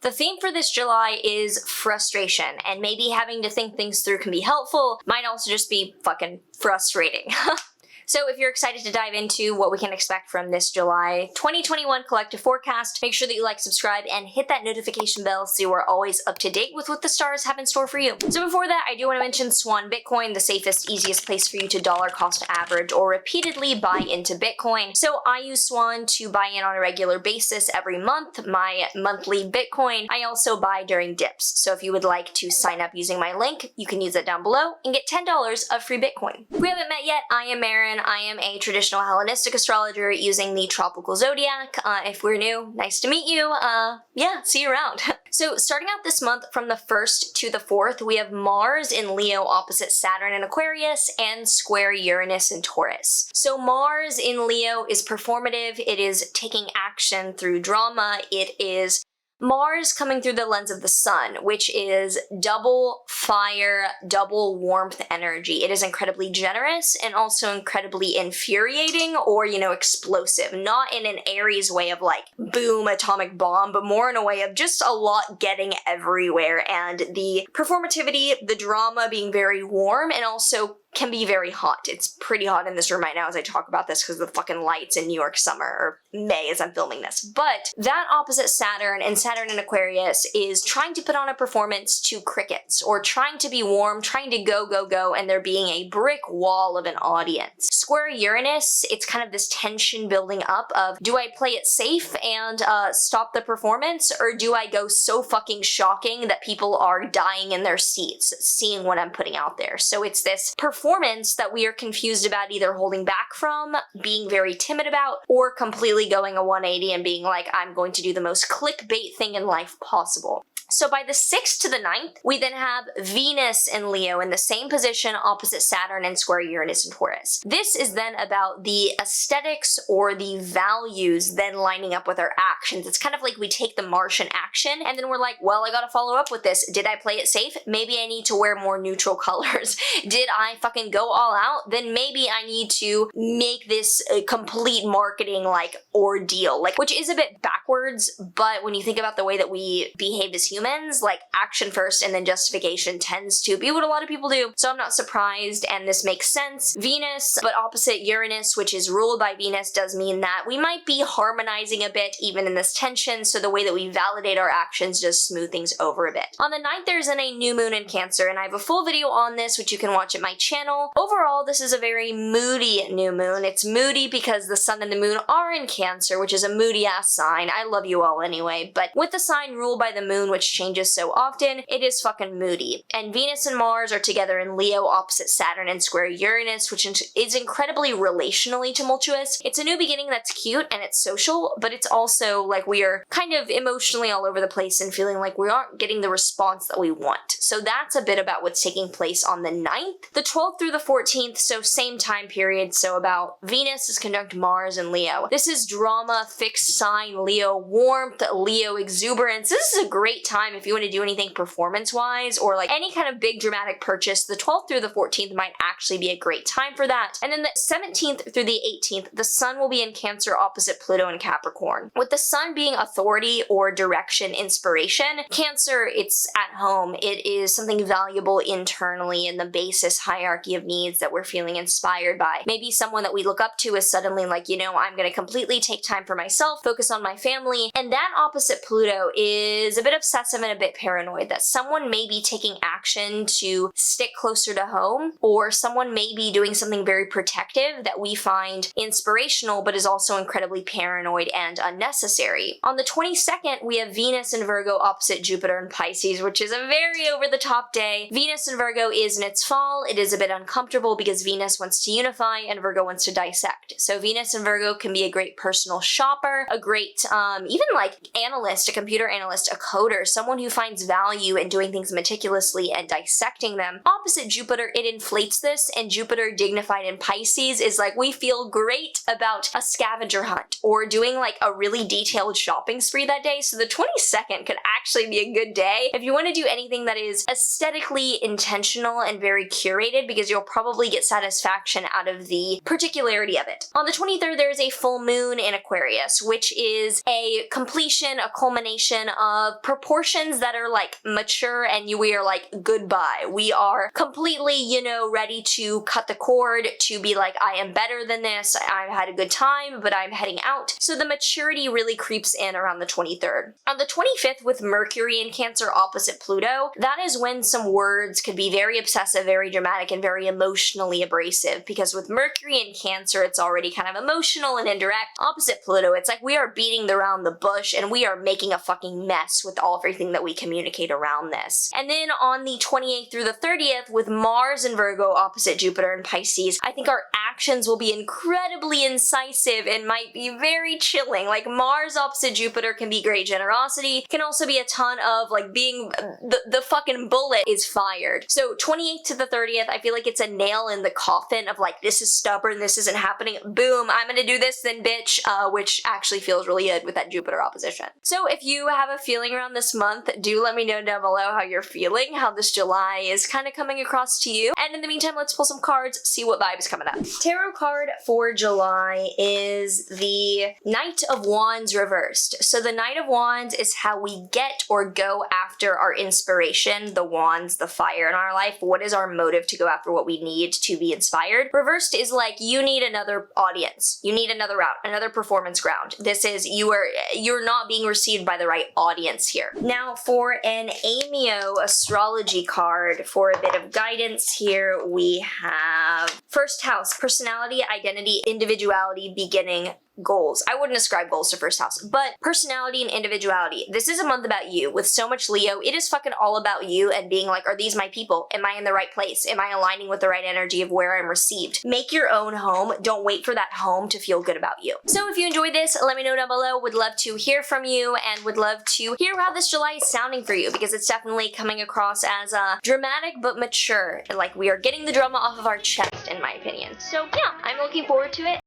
The theme for this July is frustration, and maybe having to think things through can be helpful, might also just be fucking frustrating. So if you're excited to dive into what we can expect from this July 2021 collective forecast, make sure that you like, subscribe, and hit that notification bell so you are always up to date with what the stars have in store for you. So before that, I do want to mention Swan Bitcoin, the safest, easiest place for you to dollar cost average or repeatedly buy into Bitcoin. So I use Swan to buy in on a regular basis every month, my monthly Bitcoin. I also buy during dips. So if you would like to sign up using my link, you can use it down below and get $10 of free Bitcoin. If we haven't met yet, I am Maren. I am a traditional Hellenistic astrologer using the tropical zodiac. If we're new, nice to meet you. Yeah, see you around. So starting out this month from the 1st to the 4th, we have Mars in Leo opposite Saturn in Aquarius and square Uranus in Taurus. So Mars in Leo is performative, it is taking action through drama, it is Mars coming through the lens of the sun, which is double fire, double warmth energy. It is incredibly generous and also incredibly infuriating or, you know, explosive. Not in an Aries way of like, boom, atomic bomb, but more in a way of just a lot getting everywhere. And the performativity, the drama being very warm and also can be very hot. It's pretty hot in this room right now as I talk about this because of the fucking lights in New York summer, or May as I'm filming this. But that opposite Saturn and Saturn in Aquarius is trying to put on a performance to crickets, or trying to be warm, trying to go, go, go, and there being a brick wall of an audience. Square Uranus, it's kind of this tension building up of, do I play it safe and stop the performance, or do I go so fucking shocking that people are dying in their seats seeing what I'm putting out there? So it's this performance that we are confused about either holding back from, being very timid about, or completely going a 180 and being like, I'm going to do the most clickbait thing in life possible. So by the 6th to the 9th, we then have Venus in Leo in the same position opposite Saturn and square Uranus in Taurus. This is then about the aesthetics or the values then lining up with our actions. It's kind of like we take the Martian action and then we're like, well, I gotta follow up with this. Did I play it safe? Maybe I need to wear more neutral colors. Did I fucking go all out? Then maybe I need to make this a complete marketing like ordeal, like, which is a bit backwards, but when you think about the way that we behave as humans, like action first and then justification tends to be what a lot of people do. So I'm not surprised and this makes sense. Venus, but opposite Uranus, which is ruled by Venus, does mean that we might be harmonizing a bit even in this tension. So the way that we validate our actions just smooth things over a bit. On the 9th, there's then a new moon in Cancer, and I have a full video on this, which you can watch at my channel. Overall, this is a very moody new moon. It's moody because the sun and the moon are in Cancer, which is a moody ass sign. I love you all anyway, but with the sign ruled by the moon, which changes so often, it is fucking moody. And Venus and Mars are together in Leo opposite Saturn and square Uranus, which is incredibly relationally tumultuous. It's a new beginning that's cute and it's social, but it's also like we are kind of emotionally all over the place and feeling like we aren't getting the response that we want. So that's a bit about what's taking place on the 9th. The 12th through the 14th, so same time period, so about Venus is conjunct Mars and Leo. This is drama, fixed sign, Leo warmth, Leo exuberance. This is a great time if you want to do anything performance-wise or like any kind of big dramatic purchase. The 12th through the 14th might actually be a great time for that. And then the 17th through the 18th, the sun will be in Cancer opposite Pluto and Capricorn. With the sun being authority or direction, inspiration, Cancer, it's at home. It is something valuable internally in the basis hierarchy of needs that we're feeling inspired by. Maybe someone that we look up to is suddenly like, you know, I'm gonna completely take time for myself, focus on my family. And that opposite Pluto is a bit obsessive and a bit paranoid, that someone may be taking action to stick closer to home, or someone may be doing something very protective that we find inspirational but is also incredibly paranoid and unnecessary. On the 22nd, we have Venus and Virgo opposite Jupiter and Pisces, which is a very over-the-top day. Venus and Virgo is in its fall. It is a bit uncomfortable because Venus wants to unify and Virgo wants to dissect. So Venus and Virgo can be a great personal shopper, a great even like analyst, a computer analyst, a coder, someone who finds value in doing things meticulously and dissecting them. Opposite Jupiter, it inflates this, and Jupiter dignified in Pisces is like, we feel great about a scavenger hunt or doing like a really detailed shopping spree that day. So the 22nd could actually be a good day if you want to do anything that is aesthetically intentional and very curated, because you'll probably get satisfaction out of the particularity of it. On the 23rd, there is a full moon in Aquarius, which is a completion, a culmination of proportions that are like mature, and we are like, goodbye. We are completely, you know, ready to cut the cord, to be like, I am better than this. I've had a good time, but I'm heading out. So the maturity really creeps in around the 23rd. On the 25th, with Mercury in Cancer opposite Pluto, that is when some words could be very obsessive, very dramatic, and very emotionally abrasive, because with Mercury in Cancer, it's already kind of emotional and indirect. Opposite Pluto, it's like we are beating around the bush and we are making a fucking mess with everything that we communicate around this. And then on the 28th through the 30th, with Mars in Virgo opposite Jupiter in Pisces, I think our actions will be incredibly incisive and might be very chilling. Like Mars opposite Jupiter can be great generosity, can also be a ton of like being the fucking bullet is fired. So 28th to the 30th, I feel like it's a nail in the coffin of like, this is stubborn, this isn't happening, boom, I'm gonna do this then bitch, which actually feels really good with that Jupiter opposition. So if you have a feeling around this month, do let me know down below how you're feeling, how this July is kind of coming across to you. And in the meantime, let's pull some cards, see what vibe is coming up. Tarot card for July is the Knight of Wands reversed. So the Knight of Wands is how we get or go after our inspiration, the wands, the fire in our life. What is our motive to go after what we need to be inspired? Reversed is like, you need another audience. You need another route, another performance ground. This is, you're not being received by the right audience here. Now for an Amio astrology card for a bit of guidance here, we have first house, personality, identity, individuality, beginning, goals. I wouldn't ascribe goals to first house, but personality and individuality. This is a month about you. With so much Leo, it is fucking all about you and being like, are these my people? Am I in the right place? Am I aligning with the right energy of where I'm received? Make your own home. Don't wait for that home to feel good about you. So if you enjoyed this, let me know down below. Would love to hear from you and would love to hear how this July is sounding for you, because it's definitely coming across as dramatic but mature. And like, we are getting the drama off of our chest, in my opinion. So yeah, I'm looking forward to it.